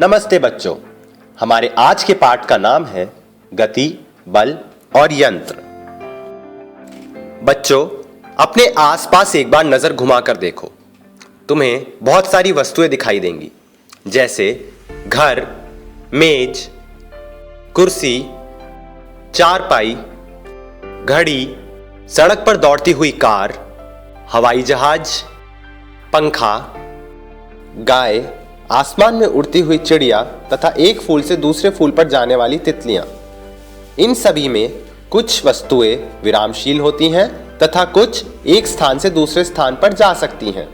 नमस्ते बच्चों, हमारे आज के पाठ का नाम है गति, बल और यंत्र। बच्चों, अपने आसपास एक बार नजर घुमाकर देखो। तुम्हें बहुत सारी वस्तुएं दिखाई देंगी, जैसे घर, मेज, कुर्सी, चारपाई, घड़ी, सड़क पर दौड़ती हुई कार, हवाई जहाज, पंखा, गाय, आसमान में उड़ती हुई चिड़िया तथा एक फूल से दूसरे फूल पर जाने वाली तितलियां। इन सभी में कुछ वस्तुएं विरामशील होती हैं तथा कुछ एक स्थान से दूसरे स्थान पर जा सकती हैं।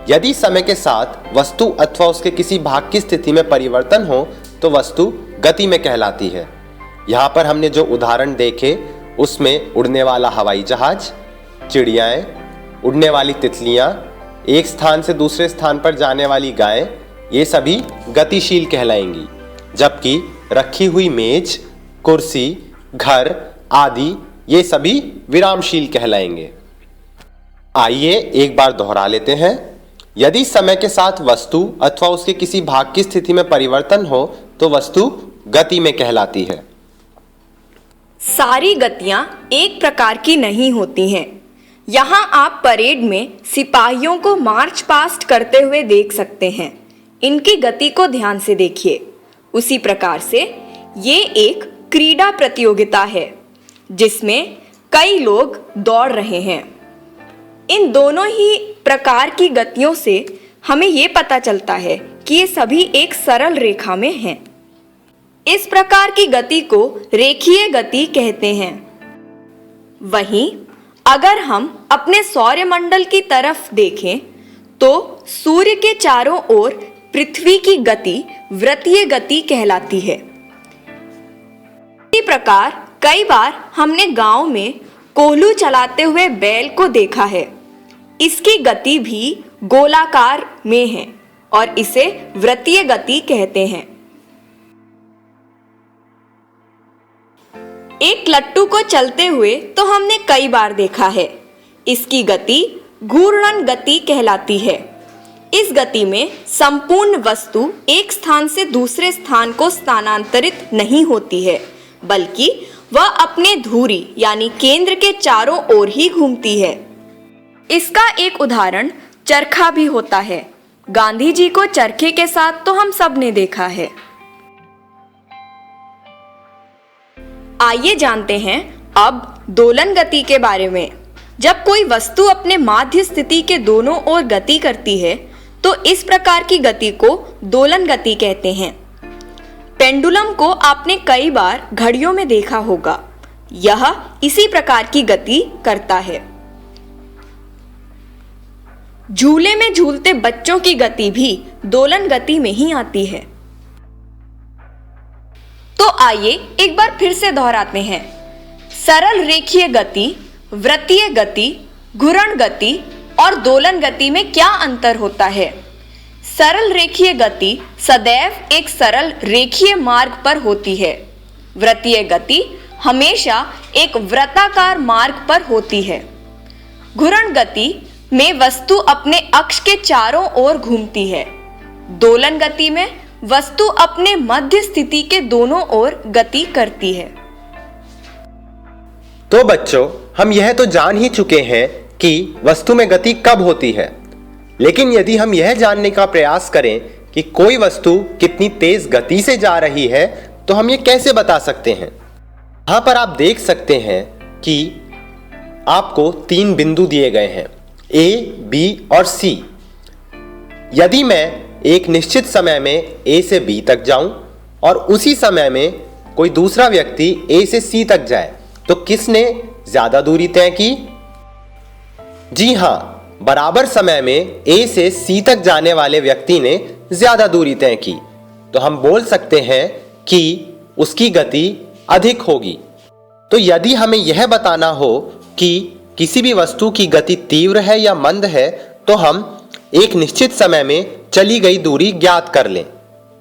यदि समय के साथ वस्तु अथवा उसके किसी भाग की स्थिति में परिवर्तन हो तो वस्तु गति में कहलाती है। यहाँ पर हमने जो उदाहरण देखे उसमें उड़ने वाला हवाई जहाज, चिड़ियाएं, उड़ने वाली तितलियां, एक स्थान से दूसरे स्थान पर जाने वाली गाय, ये सभी गतिशील कहलाएंगी, जबकि रखी हुई मेज, कुर्सी, घर आदि ये सभी विरामशील कहलाएंगे। आइए एक बार दोहरा लेते हैं। यदि समय के साथ वस्तु अथवा उसके किसी भाग की स्थिति में परिवर्तन हो तो वस्तु गति में कहलाती है। सारी गतियां एक प्रकार की नहीं होती हैं। यहाँ आप परेड में सिपाहियों को मार्च पास्ट करते हुए देख सकते हैं। इनकी गति को ध्यान से देखिए। उसी प्रकार से ये एक क्रीड़ा प्रतियोगिता है जिसमें कई लोग दौड़ रहे हैं। इन दोनों ही प्रकार की गतियों से हमें ये पता चलता है कि ये सभी एक सरल रेखा में हैं। इस प्रकार की गति को रेखीय गति कहते हैं। वहीं अगर हम अपने सौरमंडल की तरफ देखें तो सूर्य के चारों ओर पृथ्वी की गति वृत्तीय गति कहलाती है। इसी प्रकार कई बार हमने गांव में कोल्हू चलाते हुए बैल को देखा है। इसकी गति भी गोलाकार में है और इसे वृत्तीय गति कहते हैं। एक लट्टू को चलते हुए तो हमने कई बार देखा है। इसकी गति घूर्णन गति कहलाती है। इस गति में संपूर्ण वस्तु एक स्थान से दूसरे स्थान को स्थानांतरित नहीं होती है, बल्कि वह अपने धुरी यानी केंद्र के चारों ओर ही घूमती है। इसका एक उदाहरण चरखा भी होता है। गांधी जी को चरखे के साथ तो हम सब ने देखा है। आइए जानते हैं अब दोलन गति के बारे में। जब कोई वस्तु अपने माध्य स्थिति के दोनों ओर गति करती है तो इस प्रकार की गति को दोलन गति कहते हैं। पेंडुलम को आपने कई बार घड़ियों में देखा होगा। यह इसी प्रकार की गति करता है। झूले में झूलते बच्चों की गति भी दोलन गति में ही आती है। तो आइए एक बार फिर से दोहराते हैं। सरल रेखीय गति, वृत्तीय गति, घूर्णन गति और दोलन गति में क्या अंतर होता है? सरल रेखीय गति सदैव एक सरल रेखीय मार्ग पर होती है। वृत्तीय गति हमेशा एक वृत्ताकार मार्ग पर होती है। घूर्णन गति में वस्तु अपने अक्ष के चारों ओर घूमती है। दोलन गति में वस्तु अपने मध्य स्थिति के दोनों ओर गति करती है। तो बच्चों, हम यह तो जान ही चुके हैं कि वस्तु में गति कब होती है, लेकिन यदि हम यह जानने का प्रयास करें कि कोई वस्तु कितनी तेज गति से जा रही है तो हम ये कैसे बता सकते हैं? यहाँ पर आप देख सकते हैं कि आपको 3 बिंदु दिए गए हैं, A, B और C। यदि मैं एक निश्चित समय में A से B तक जाऊं और उसी समय में कोई दूसरा व्यक्ति A से C तक जाए तो किसने ज्यादा दूरी तय की? जी हां, बराबर समय में A से C तक जाने वाले व्यक्ति ने ज्यादा दूरी तय की। तो हम बोल सकते हैं कि उसकी गति अधिक होगी। तो यदि हमें यह बताना हो कि किसी भी वस्तु की गति तीव्र है या मंद है तो हम एक निश्चित समय में चली गई दूरी ज्ञात कर लें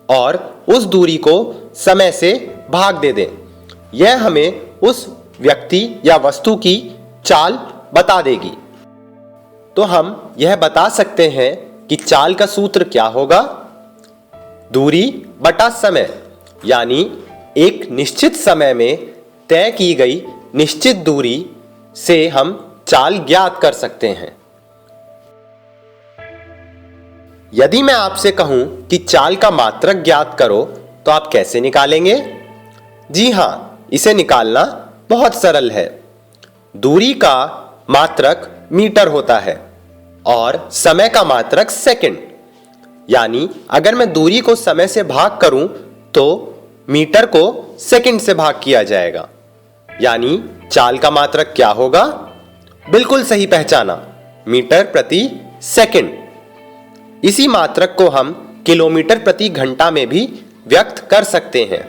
और उस दूरी को समय से भाग दे दें। यह हमें उस व्यक्ति या वस्तु की चाल बता देगी। तो हम यह बता सकते हैं कि चाल का सूत्र क्या होगा? दूरी बटा समय, यानी एक निश्चित समय में तय की गई निश्चित दूरी से हम चाल ज्ञात कर सकते हैं। यदि मैं आपसे कहूं कि चाल का मात्रक ज्ञात करो तो आप कैसे निकालेंगे? जी हां, इसे निकालना बहुत सरल है। दूरी का मात्रक मीटर होता है और समय का मात्रक सेकंड, यानी अगर मैं दूरी को समय से भाग करूं तो मीटर को सेकंड से भाग किया जाएगा, यानी चाल का मात्रक क्या होगा? बिल्कुल सही पहचाना, मीटर प्रति सेकंड। इसी मात्रक को हम किलोमीटर प्रति घंटा में भी व्यक्त कर सकते हैं।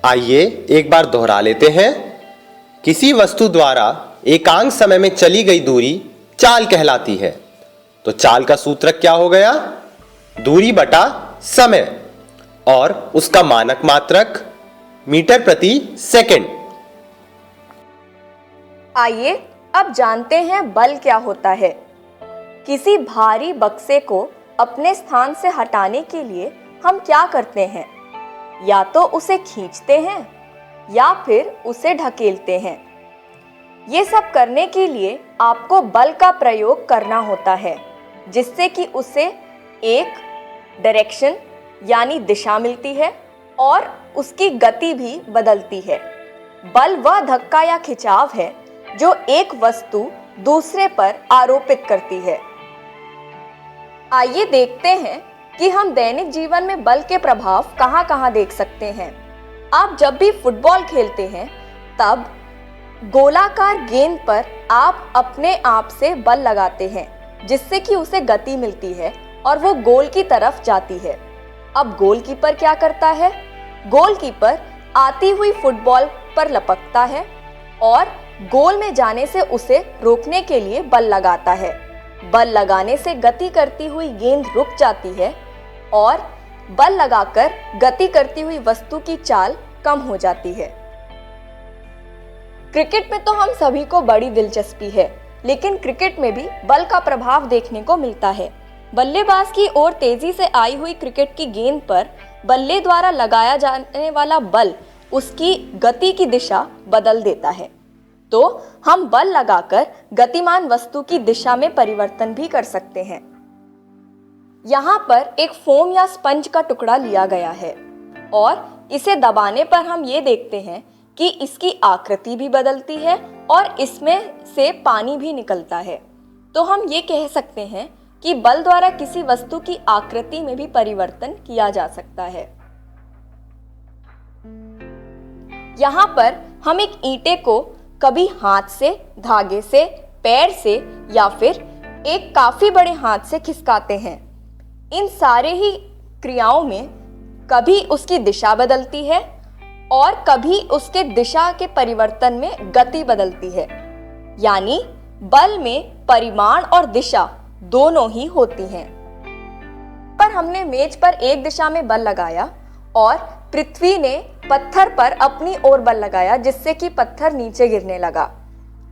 आइए एक बार दोहरा लेते हैं। किसी वस्तु द्वारा एकांक समय में चली गई दूरी चाल कहलाती है। तो चाल का सूत्र क्या हो गया? दूरी बटा समय और उसका मानक मात्रक मीटर प्रति सेकंड। आइए अब जानते हैं बल क्या होता है। किसी भारी बक्से को अपने स्थान से हटाने के लिए हम क्या करते हैं? या तो उसे खींचते हैं या फिर उसे ढकेलते हैं। ये सब करने के लिए आपको बल का प्रयोग करना होता है, जिससे कि उसे एक डायरेक्शन यानी दिशा मिलती है और उसकी गति भी बदलती है। बल वह धक्का या खिंचाव है जो एक वस्तु दूसरे पर आरोपित करती है। आइए देखते हैं कि हम दैनिक जीवन में बल के प्रभाव कहां-कहां देख सकते हैं। आप जब भी फुटबॉल खेलते हैं तब गोलाकार गेंद पर आप अपने आप से बल लगाते हैं, जिससे कि उसे गति मिलती है और वो गोल की तरफ जाती है। अब गोलकीपर क्या करता है? गोलकीपर आती हुई फुटबॉल पर लपकता है और गोल में जाने से उसे रोकने के लिए बल लगाता है। बल लगाने से गति करती हुई गेंद रुक जाती है और बल लगाकर गति करती हुई वस्तु की चाल कम हो जाती है। क्रिकेट में तो हम सभी को बड़ी दिलचस्पी है, लेकिन क्रिकेट में भी बल का प्रभाव देखने को मिलता है। बल्लेबाज की ओर तेजी से आई हुई क्रिकेट की गेंद पर बल्ले द्वारा लगाया जाने वाला बल उसकी गति की दिशा बदल देता है। तो हम बल लगाकर गतिमान वस्तु की दिशा में परिवर्तन भी कर सकते हैं। यहाँ पर एक फोम या स्पंज का टुकड़ा लिया गया है और इसे दबाने पर हम ये देखते हैं कि इसकी आकृति भी बदलती है और इसमें से पानी भी निकलता है। तो हम ये कह सकते हैं कि बल द्वारा किसी वस्तु की आकृति में भी परिवर्तन किया जा सकता है। यहाँ पर हम एक ईंटे को कभी हाथ से, धागे से, पैर से या फिर एक काफी बड़े हाथ से खिसकाते हैं। इन सारे ही क्रियाओं में कभी उसकी दिशा बदलती है और कभी उसके दिशा के परिवर्तन में गति बदलती है। यानी बल में परिमाण और दिशा दोनों ही होती हैं। पर हमने मेज पर एक दिशा में बल लगाया और पृथ्वी ने पत्थर पर अपनी ओर बल लगाया, जिससे कि पत्थर नीचे गिरने लगा।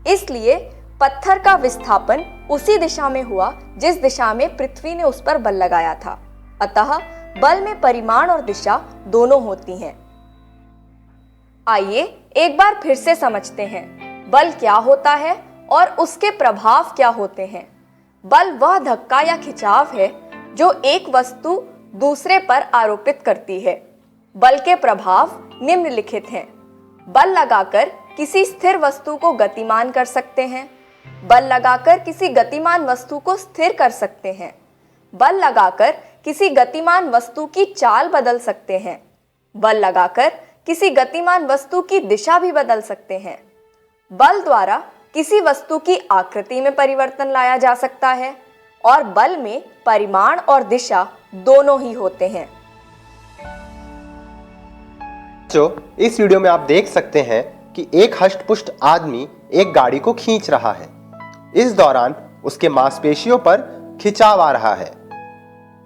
इसलिए पत्थर का विस्थापन उसी दिशा में हुआ जिस दिशा में पृथ्वी ने उस पर बल लगाया था। अतः बल में परिमाण और दिशा दोनों होती हैं। आइए एक बार फिर से समझते हैं बल क्या होता है और उसके प्रभाव क्या होते हैं। बल वह धक्का या खिंचाव है जो एक वस्तु दूसरे पर आरोपित करती है। बल के प्रभाव निम्नलिखित हैं। बल लगाकर किसी स्थिर वस्तु को गतिमान कर सकते हैं। बल लगाकर किसी गतिमान वस्तु को स्थिर कर सकते हैं। बल लगाकर किसी गतिमान वस्तु की चाल बदल सकते हैं। बल लगाकर किसी गतिमान वस्तु की दिशा भी बदल सकते हैं। बल द्वारा किसी वस्तु की आकृति में परिवर्तन लाया जा सकता है और बल में परिमाण और दिशा दोनों ही होते हैं। इस वीडियो में आप देख सकते हैं कि एक हष्टपुष्ट आदमी एक गाड़ी को खींच रहा है। इस दौरान उसके मांसपेशियों पर खिंचाव आ रहा है।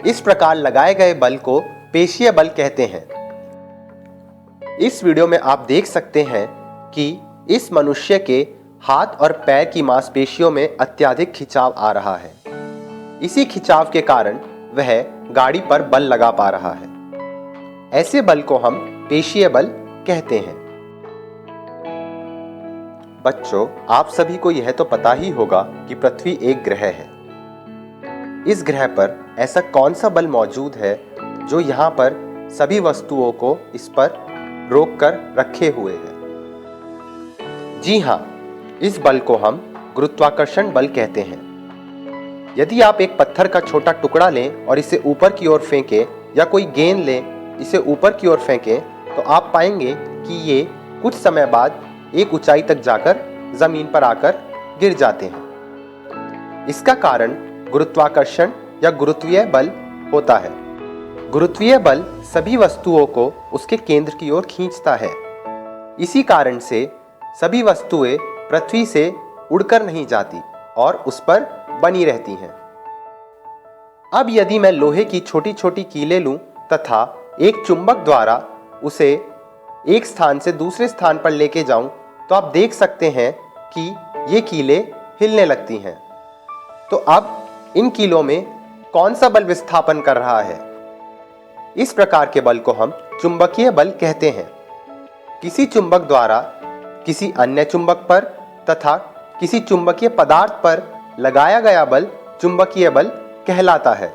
इस प्रकार लगाए गए बल को पेशीय बल कहते हैं। इस वीडियो में आप देख सकते हैं कि इस मनुष्य के हाथ और पैर की मांसपेशियों में अत्यधिक खिंचाव आ रहा है। इसी खिंचाव के कारण वह गाड़ी पर बल लगा पा रहा है। ऐसे बल को हम पेशीय बल कहते हैं। बच्चों, आप सभी को यह तो पता ही होगा कि पृथ्वी एक ग्रह है। इस ग्रह पर ऐसा कौन सा बल मौजूद है जो यहाँ पर सभी वस्तुओं को इस पर रोक कर रखे हुए है? जी हाँ, इस बल को हम गुरुत्वाकर्षण बल कहते हैं। यदि आप एक पत्थर का छोटा टुकड़ा लें और इसे ऊपर की ओर फेंकें, या कोई गेंद लें, इसे ऊपर की ओर फेंकें, तो आप पाएंगे कि ये कुछ समय बाद एक ऊंचाई तक जाकर जमीन पर आकर गिर जाते हैं। इसका कारण गुरुत्वाकर्षण या गुरुत्वीय बल होता है। गुरुत्वीय बल सभी वस्तुओं को उसके केंद्र की ओर खींचता है। इसी कारण से सभी वस्तुएं पृथ्वी से उड़कर नहीं जाती और उस पर बनी रहती हैं। अब यदि मैं लोहे की छोटी छोटी कीलें लूं तथा एक चुंबक द्वारा उसे एक स्थान से दूसरे स्थान पर लेके जाऊं, तो आप देख सकते हैं कि ये कीलें हिलने लगती हैं। तो अब इन कीलों में कौन सा बल विस्थापन कर रहा है? इस प्रकार के बल को हम चुंबकीय बल कहते हैं। किसी चुंबक द्वारा किसी अन्य चुंबक पर तथा किसी चुंबकीय पदार्थ पर लगाया गया बल चुंबकीय बल कहलाता है।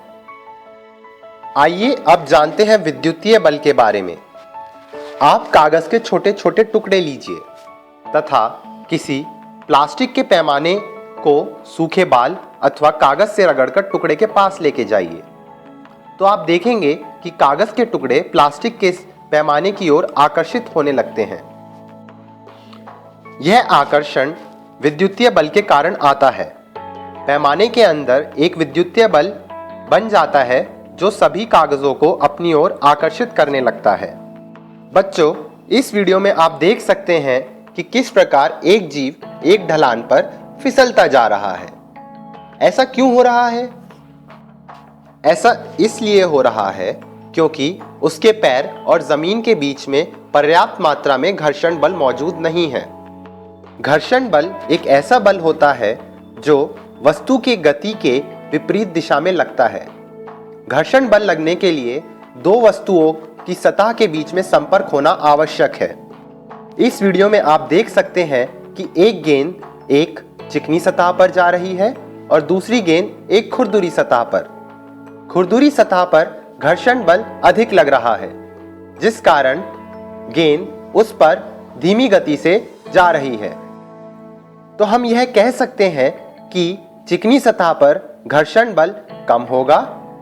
आइए अब जानते हैं विद्युतीय बल के बारे में। आप कागज के छोटे छोटे टुकड़े लीजिए तथा किसी प्लास्टिक के पैमाने को सूखे बाल अथवा कागज से रगड़कर टुकड़े के पास लेके जाइए, तो आप देखेंगे कि कागज के टुकड़े प्लास्टिक के पैमाने की ओर आकर्षित होने लगते हैं। यह आकर्षण विद्युतीय बल के कारण आता है। पैमाने के अंदर एक विद्युतीय बल बन जाता है जो सभी कागजों को अपनी ओर आकर्षित करने लगता है। बच्चों, इस वीडियो में आप देख सकते हैं कि किस प्रकार एक जीव एक ढलान पर फिसलता जा रहा है। ऐसा क्यों हो रहा है? ऐसा इसलिए हो रहा है क्योंकि उसके पैर और जमीन के बीच में पर्याप्त मात्रा में घर्षण बल मौजूद नहीं है। घर्षण बल एक ऐसा बल होता है जो वस्तु की गति के विपरीत दिशा में लगता है। घर्षण बल लगने के लिए दो वस्तुओं की सतह के बीच में संपर्क होना आवश्यक है। इस वीडियो में आप देख सकते हैं कि एक गेंद एक चिकनी सतह पर जा रही है और दूसरी गेंद एक खुरदुरी सतह पर। खुरदुरी सतह पर घर्षण बल अधिक लग रहा है, जिस कारण गेंद उस पर धीमी गति से जा रही है। तो हम यह कह सकते हैं कि चिकनी सतह पर घर्षण बल कम होगा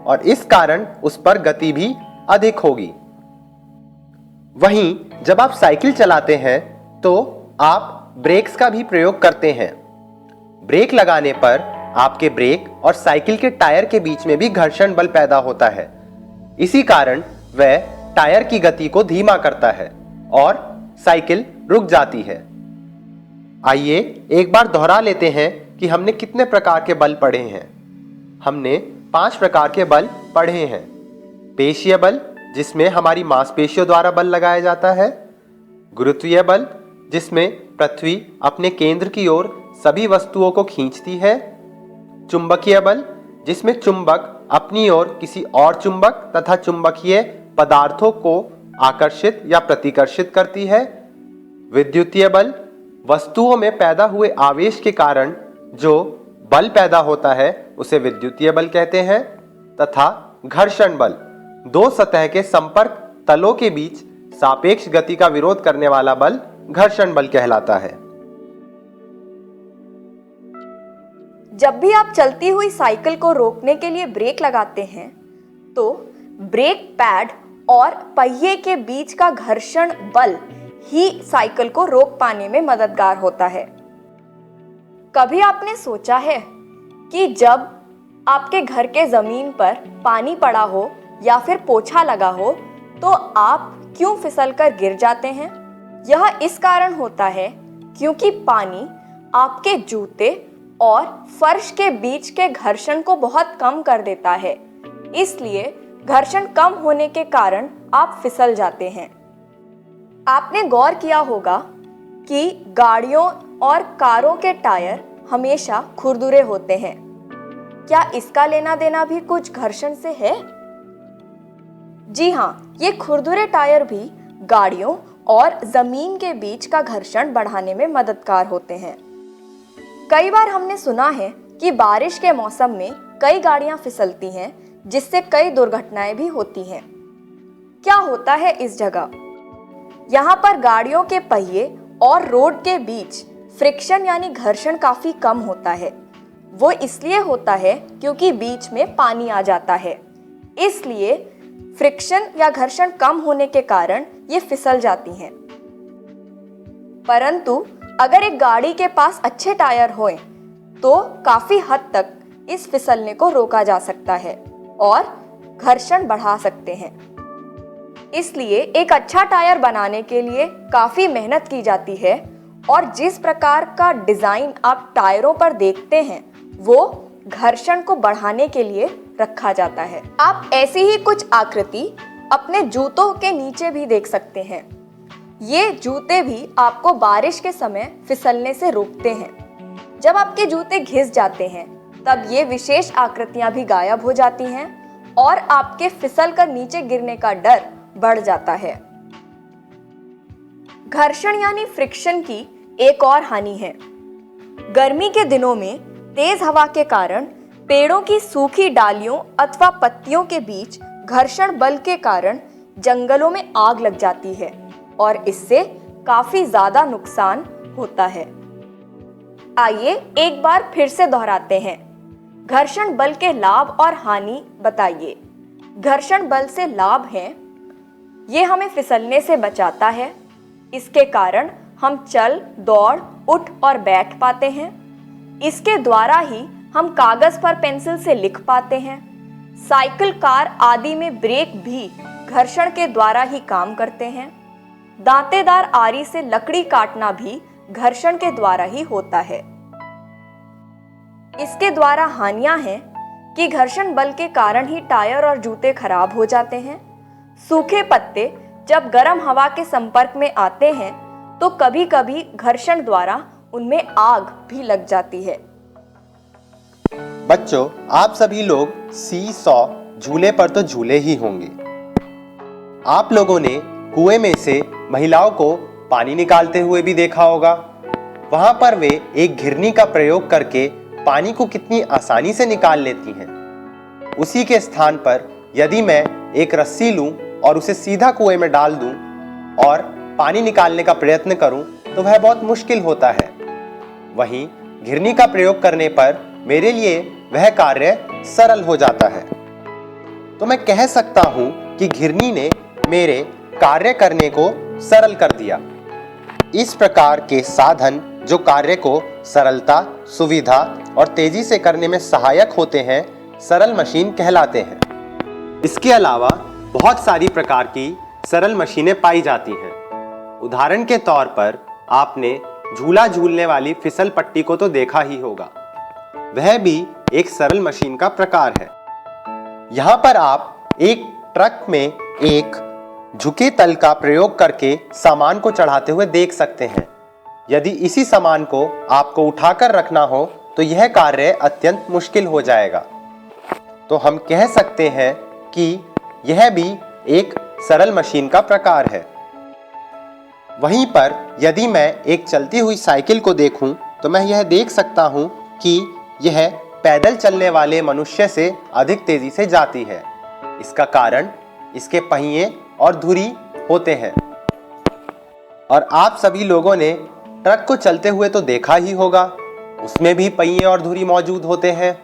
और इस कारण उस पर गति भी अधिक होगी। वहीं जब आप साइकिल चलाते हैं तो आप ब्रेक्स का भी प्रयोग करते हैं। ब्रेक लगाने पर आपके ब्रेक और साइकिल के टायर के बीच में भी घर्षण बल पैदा होता है। इसी कारण वह टायर की गति को धीमा करता है और साइकिल रुक जाती है। आइए एक बार दोहरा लेते हैं कि हमने कितने प्रकार के बल पढ़े हैं। हमने 5 प्रकार के बल पढ़े हैं। पेशीय बल, जिसमें हमारी मांसपेशियों द्वारा बल लगाया जाता है। गुरुत्वीय बल, जिसमें पृथ्वी अपने केंद्र की ओर सभी वस्तुओं को खींचती है। चुंबकीय बल, जिसमें चुंबक अपनी ओर किसी और चुंबक तथा चुंबकीय पदार्थों को आकर्षित या प्रतिकर्षित करती है। विद्युतीय बल, वस्तुओं में पैदा हुए आवेश के कारण जो बल पैदा होता है उसे विद्युतीय बल कहते हैं। तथा घर्षण बल, दो सतह के संपर्क तलों के बीच सापेक्ष गति का विरोध करने वाला बल घर्षण बल कहलाता है। जब भी आप चलती हुई साइकिल को रोकने के लिए ब्रेक लगाते हैं, तो ब्रेक पैड और पहिए के बीच का घर्षण बल ही साइकिल को रोक पाने में मददगार होता है। कभी आपने सोचा है कि जब आपके घर के जमीन पर पानी पड़ा हो या फिर पोछा लगा हो तो आप क्यों फिसलकर गिर जाते हैं? यह इस कारण होता है क्योंकि पानी आपके जूते और फर्श के बीच के घर्षण को बहुत कम कर देता है। इसलिए घर्षण कम होने के कारण आप फिसल जाते हैं। आपने गौर किया होगा कि गाड़ियों और कारों के टायर हमेशा खुरदुरे होते हैं। क्या इसका लेना देना भी कुछ घर्षण से है? जी हाँ, ये खुरदुरे टायर भी गाड़ियों और जमीन के बीच का घर्षण बढ़ाने में मददगार होते हैं। कई बार हमने सुना है कि बारिश के मौसम में कई गाड़ियां फिसलती हैं, जिससे कई दुर्घटनाएं भी होती हैं। क्या होता है इस जगह? यहाँ पर गाड़ियों के पहिए और रोड के बीच फ्रिक्शन यानी घर्षण काफी कम होता है। वो इसलिए होता है क्योंकि बीच में पानी आ जाता है, इसलिए फ्रिक्शन या घर्षण कम होने के कारण ये फिसल जाती हैं। परंतु अगर एक गाड़ी के पास अच्छे टायर हों तो काफी हद तक इस फिसलने को रोका जा सकता है और घर्षण बढ़ा सकते हैं। इसलिए एक अच्छा टायर बनाने के लिए काफी मेहनत की जाती है और जिस प्रकार का डिजाइन आप टायरों पर देखते हैं वो घर्षण को बढ़ाने के लिए रखा जाता है। आप ऐसी ही कुछ आकृति अपने जूतों के नीचे भी देख सकते हैं। ये जूते भी आपको बारिश के समय फिसलने से रोकते हैं। जब आपके जूते घिस जाते हैं तब ये विशेष आकृतियां भी गायब हो जाती हैं और आपके फिसल कर नीचे गिरने का डर बढ़ जाता है। घर्षण यानी फ्रिक्शन की एक और हानि है। गर्मी के दिनों में तेज हवा के कारण पेड़ों की सूखी डालियों अथवा पत्तियों के बीच घर्षण बल के कारण जंगलों में आग लग जाती है और इससे काफी ज्यादा नुकसान होता है। आइए एक बार फिर से दोहराते हैं। घर्षण बल के लाभ और हानि बताइए। घर्षण बल से लाभ है, ये हमें फिसलने से बचाता है। इसके कारण हम चल, दौड़, उठ और बैठ पाते हैं। इसके द्वारा ही हम कागज पर पेंसिल से लिख पाते हैं। साइकिल, कार आदि में ब्रेक भी घर्षण के द्वारा ही काम करते हैं। दांतेदार आरी से लकड़ी काटना भी घर्षण के द्वारा ही होता है। इसके द्वारा हानियां हैं कि घर्षण बल के कारण ही टायर और जूते खराब हो जाते हैं। सूखे पत्ते जब गर्म हवा के संपर्क में आते हैं तो कभी कभी घर्षण द्वारा उनमें आग भी लग जाती है। बच्चों, आप सभी लोग सी सॉ झूले पर तो झूले ही होंगे। आप लोगों ने कुएं में से महिलाओं को पानी निकालते हुए भी देखा होगा। वहां पर वे एक घिरनी का प्रयोग करके पानी को कितनी आसानी से निकाल लेती हैं। उसी के स्थान पर यदि मैं एक रस्सी लूं और उसे सीधा कुएं में डाल दूं और पानी निकालने का प्रयत्न करूं तो वह बहुत मुश्किल होता है। वहीं घिरनी का प्रयोग करने पर मेरे लिए वह कार्य सरल हो जाता है। तो मैं कह सकता हूं कि घिरनी ने मेरे कार्य करने को सरल कर दिया। इस प्रकार के साधन जो कार्य को सरलता, सुविधा और तेजी से करने में सहायक होते हैं, सरल मशीन कहलाते हैं। इसके अलावा बहुत सारी प्रकार की सरल मशीनें पाई जाती हैं। उदाहरण के तौर पर आपने झूला झूलने वाली फिसल पट्टी को तो देखा ही होगा। वह भी एक सरल मशीन का प्रकार है। यहाँ पर आप एक ट्रक में एक झुके तल का प्रयोग करके सामान को चढ़ाते हुए देख सकते हैं। यदि इसी सामान को आपको उठाकर रखना हो तो यह कार्य अत्यंत मुश्किल हो जाएगा। तो हम कह सकते हैं कि यह भी एक सरल मशीन का प्रकार है। वहीं पर यदि मैं एक चलती हुई साइकिल को देखूं तो मैं यह देख सकता हूं कि यह पैदल चलने वाले मनुष्य से अधिक तेजी से जाती है। इसका कारण इसके पहिए और धुरी होते हैं। और आप सभी लोगों ने ट्रक को चलते हुए तो देखा ही होगा, उसमें भी पहिए और धुरी मौजूद होते हैं।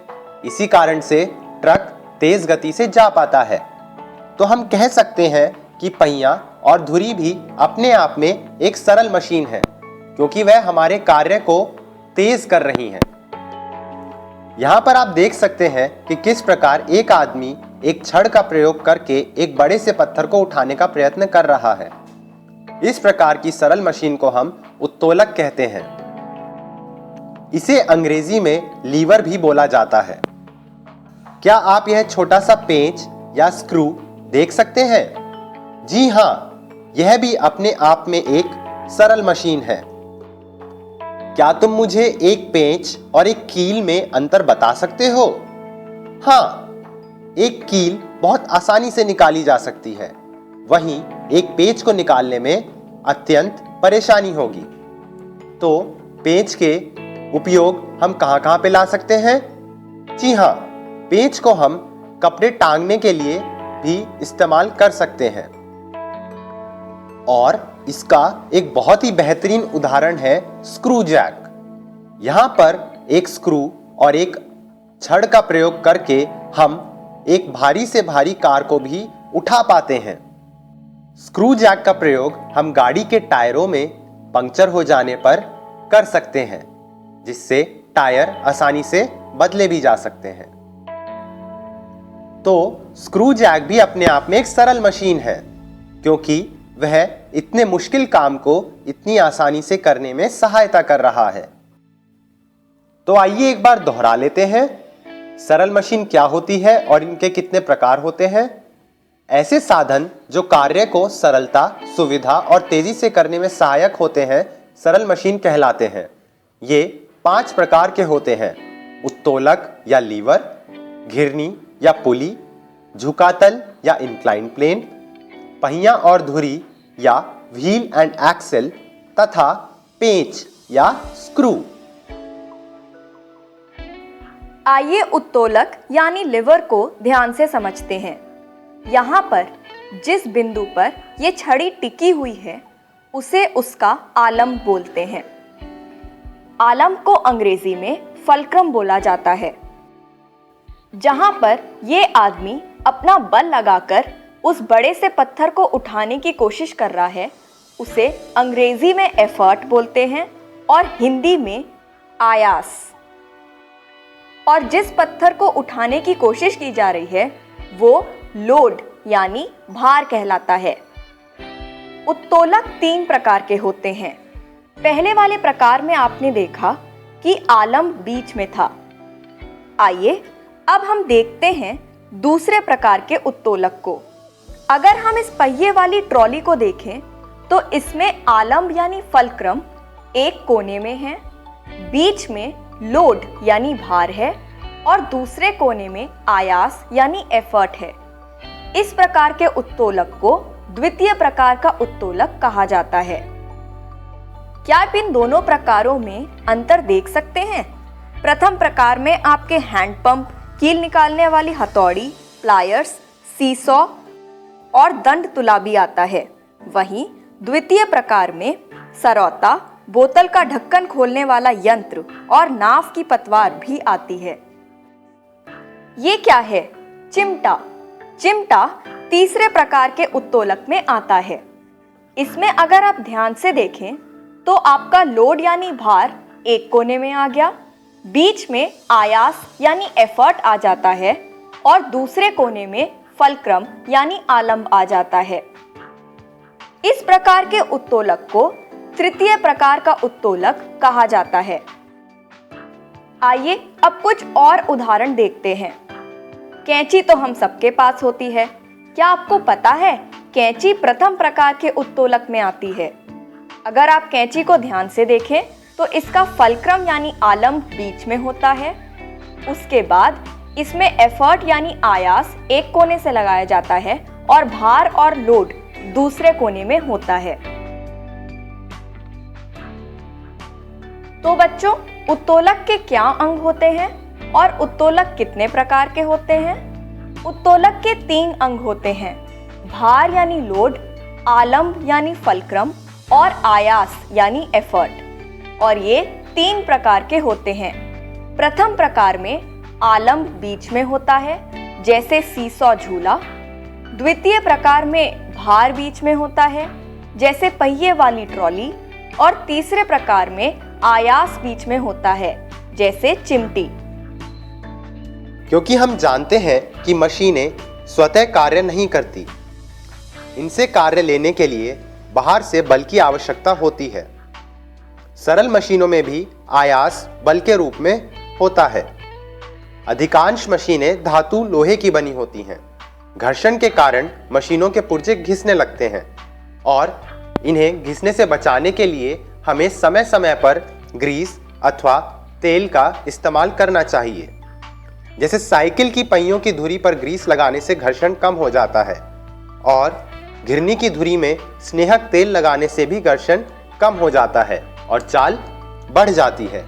इसी कारण से ट्रक तेज गति से जा पाता है। तो हम कह सकते हैं कि पहिया और धुरी भी अपने आप में एक सरल मशीन है, क्योंकि वह हमारे कार्य को तेज कर रही हैं। यहाँ पर आप देख सकते हैं कि किस प्रकार एक आदमी एक छड़ का प्रयोग करके एक बड़े से पत्थर को उठाने का प्रयत्न कर रहा है। इस प्रकार की सरल मशीन को हम उत्तोलक कहते हैं। इसे अंग्रेजी में लीवर भी बोला जाता है। क्या आप यह छोटा सा पेंच या स्क्रू देख सकते हैं? जी हाँ, यह भी अपने आप में एक सरल मशीन है। क्या तुम मुझे एक पेंच और एक कील में अंतर बता सकते हो? हाँ, एक कील बहुत आसानी से निकाली जा सकती है, वहीं एक पेच को निकालने में अत्यंत परेशानी होगी। तो पेच के उपयोग हम कहाँ पे ला सकते हैं? जी हाँ, पेच को हम कपड़े टांगने के लिए भी इस्तेमाल कर सकते हैं। और इसका एक बहुत ही बेहतरीन उदाहरण है स्क्रू जैक। यहाँ पर एक स्क्रू और एक छड़ का प्रयोग करके हम एक भारी से भारी कार को भी उठा पाते हैं। स्क्रू जैक का प्रयोग हम गाड़ी के टायरों में पंक्चर हो जाने पर कर सकते हैं, जिससे टायर आसानी से बदले भी जा सकते हैं। तो स्क्रू जैक भी अपने आप में एक सरल मशीन है, क्योंकि वह इतने मुश्किल काम को इतनी आसानी से करने में सहायता कर रहा है। तो आइए एक बार दोहरा लेते हैं, सरल मशीन क्या होती है और इनके कितने प्रकार होते हैं। ऐसे साधन जो कार्य को सरलता, सुविधा और तेजी से करने में सहायक होते हैं, सरल मशीन कहलाते हैं। ये 5 प्रकार के होते हैं: उत्तोलक या लीवर, घिरनी या पुली, झुकातल या इंक्लाइन प्लेन, पहिया और धुरी या व्हील एंड एक्सेल, तथा पेंच या स्क्रू। आइए उत्तोलक यानी लिवर को ध्यान से समझते हैं। यहाँ पर जिस बिंदु पर ये छड़ी टिकी हुई है उसे उसका आलम बोलते हैं। आलम को अंग्रेजी में फल्क्रम बोला जाता है। जहाँ पर ये आदमी अपना बल लगाकर उस बड़े से पत्थर को उठाने की कोशिश कर रहा है उसे अंग्रेजी में एफर्ट बोलते हैं और हिंदी में आयास। और जिस पत्थर को उठाने की कोशिश की जा रही है वो लोड यानी भार कहलाता है। उत्तोलक 3 प्रकार के होते हैं। पहले वाले प्रकार में आपने देखा कि आलम बीच में था। आइए अब हम देखते हैं दूसरे प्रकार के उत्तोलक को। अगर हम इस पहिए वाली ट्रॉली को देखें तो इसमें आलम यानी फल्क्रम एक कोने में है, बीच में लोड यानी भार है और दूसरे कोने में आयास यानी एफर्ट है। इस प्रकार के उत्तोलक को द्वितीय प्रकार का उत्तोलक कहा जाता है। क्या आप इन दोनों प्रकारों में अंतर देख सकते हैं? प्रथम प्रकार में आपके हैंड पंप, कील निकालने वाली हथौड़ी, प्लायर्स, सीसॉ और दंड तुला भी आता है। वहीं द्वितीय प्रकार में सरौता, बोतल का ढक्कन खोलने वाला यंत्र और नाव की पतवार भी आती है। ये क्या है? चिमटा। चिमटा तीसरे प्रकार के उत्तोलक में आता है। इसमें अगर आप ध्यान से देखें तो आपका लोड यानी भार एक कोने में आ गया, बीच में आयास यानी एफर्ट आ जाता है और दूसरे कोने में फल्क्रम यानी आलम आ जाता है। इस प्रकार के उत्तोलक को तृतीय प्रकार का उत्तोलक कहा जाता है। आइए अब कुछ और उदाहरण देखते हैं। कैंची तो हम सबके पास होती है। क्या आपको पता है कैंची प्रथम प्रकार के उत्तोलक में आती है? अगर आप कैंची को ध्यान से देखें तो इसका फल्क्रम यानी आलम बीच में होता है। उसके बाद इसमें एफर्ट यानी आयास एक कोने से लगाया जाता है और भार और लोड दूसरे कोने में होता है। तो बच्चों, उत्तोलक के क्या अंग होते हैं और उत्तोलक कितने प्रकार के होते हैं? उत्तोलक के 3 अंग होते हैं: भार यानी लोड, आलम यानी फल्क्रम और आयास यानी एफर्ट। और ये 3 प्रकार के होते हैं। प्रथम प्रकार में आलम बीच में होता है, जैसे सीसॉ झूला। द्वितीय प्रकार में भार बीच में होता है, जैसे पहिए वाली ट्रॉली। और तीसरे प्रकार में आयास बीच में होता है, जैसे चिमटी। क्योंकि हम जानते हैं कि मशीनें स्वतः कार्य नहीं करती, इनसे कार्य लेने के लिए बाहर से बल की आवश्यकता होती है। सरल मशीनों में भी आयास बल के रूप में होता है। अधिकांश मशीनें धातु, लोहे की बनी होती हैं। घर्षण के कारण मशीनों के पुर्जे घिसने लगते हैं और इन्हें घिसने से बचाने के लिए हमें समय समय पर ग्रीस अथवा तेल का इस्तेमाल करना चाहिए। जैसे साइकिल की पहियों की धुरी पर ग्रीस लगाने से घर्षण कम हो जाता है और घिरनी की धुरी में स्नेहक तेल लगाने से भी घर्षण कम हो जाता है और चाल बढ़ जाती है।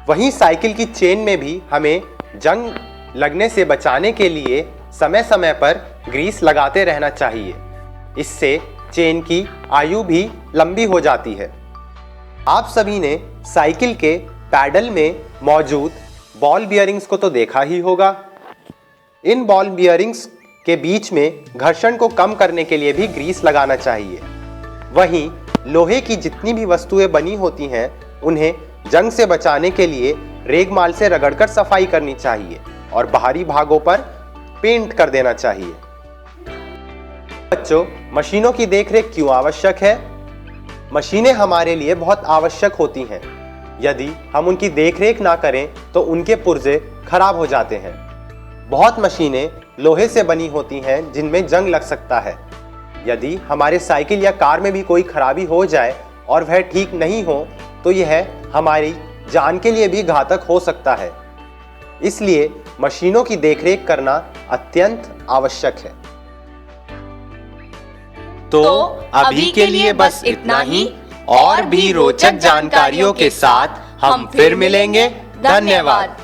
वहीं साइकिल की चेन में भी हमें जंग लगने से बचाने के लिए समय समय पर ग्रीस लगाते रहना चाहिए। इससे चेन की आयु भी लंबी हो जाती है। आप सभी ने साइकिल के पैडल में मौजूद बॉल बियरिंग्स को तो देखा ही होगा। इन बॉल बियरिंग्स के बीच में घर्षण को कम करने के लिए भी ग्रीस लगाना चाहिए। वहीं लोहे की जितनी भी वस्तुएं बनी होती हैं उन्हें जंग से बचाने के लिए रेगमाल से रगड़कर सफाई करनी चाहिए और बाहरी भागों पर पेंट कर देना चाहिए। बच्चों, मशीनों की देखरेख क्यों आवश्यक है? मशीनें हमारे लिए बहुत आवश्यक होती हैं। यदि हम उनकी देखरेख ना करें तो उनके पुर्जे खराब हो जाते हैं। बहुत मशीनें लोहे से बनी होती हैं जिनमें जंग लग सकता है। यदि हमारे साइकिल या कार में भी कोई खराबी हो जाए और वह ठीक नहीं हो तो यह हमारी जान के लिए भी घातक हो सकता है। इसलिए मशीनों की देखरेख करना अत्यंत आवश्यक है। तो अभी के लिए बस इतना ही। और भी रोचक जानकारियों के साथ हम फिर मिलेंगे। धन्यवाद।